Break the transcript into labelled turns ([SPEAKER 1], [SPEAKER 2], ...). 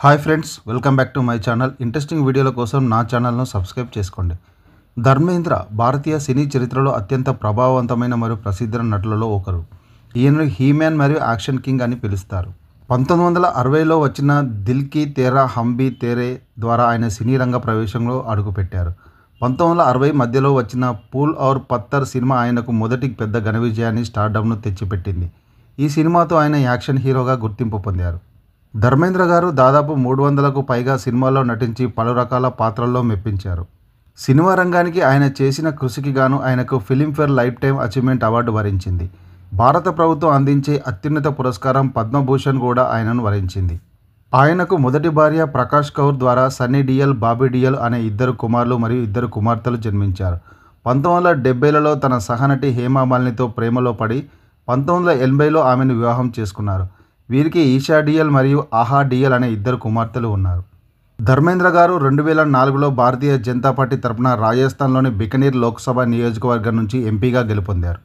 [SPEAKER 1] Hi friends, welcome back to my channel. Interesting వీడియోల కోసం నా ఛానల్ను సబ్స్క్రైబ్ చేసుకోండి. ధర్మేంద్ర భారతీయ సినీ చరిత్రలో అత్యంత ప్రభావవంతమైన మరియు ప్రసిద్ధ నటులలో ఒకరు. ఈయనను హీమ్యాన్ మరియు యాక్షన్ కింగ్ అని పిలుస్తారు. 1960లో వచ్చిన దిల్ కీ తేరా హమ్ భీ తేరే ద్వారా ఆయన సినీ రంగ ప్రవేశంలో అడుగుపెట్టారు. 1960 మధ్యలో వచ్చిన ఫూల్ ఔర్ పత్తర్ సినిమా ఆయనకు మొదటి పెద్ద ఘన విజయాన్ని, స్టార్డమ్ను తెచ్చిపెట్టింది. ఈ సినిమాతో ఆయన యాక్షన్ హీరోగా గుర్తింపు పొందారు. ధర్మేంద్ర గారు దాదాపు 300కు పైగా సినిమాల్లో నటించి పలు రకాల పాత్రల్లో మెప్పించారు. సినిమా రంగానికి ఆయన చేసిన కృషికి గాను ఆయనకు Filmfare lifetime achievement award వరించింది. భారత ప్రభుత్వం అందించే అత్యున్నత పురస్కారం పద్మభూషణ్ కూడా ఆయనను వరించింది. ఆయనకు మొదటి భార్య ప్రకాష్ కౌర్ ద్వారా సన్నీ డియోల్, బాబీ డియోల్ అనే ఇద్దరు కుమారులు మరియు ఇద్దరు కుమార్తెలు జన్మించారు. 1970లలో తన సహనటి హేమా మాలినితో ప్రేమలో పడి 1980లో ఆమెను వివాహం చేసుకున్నారు. వీరికి ఈషా డియోల్ మరియు ఆహా డియోల్ అనే ఇద్దరు కుమార్తెలు ఉన్నారు. ధర్మేంద్ర గారు 2004లో భారతీయ జనతా పార్టీ తరపున రాజస్థాన్లోని బికనీర్ లోక్సభ నియోజకవర్గం నుంచి ఎంపీగా గెలుపొందారు.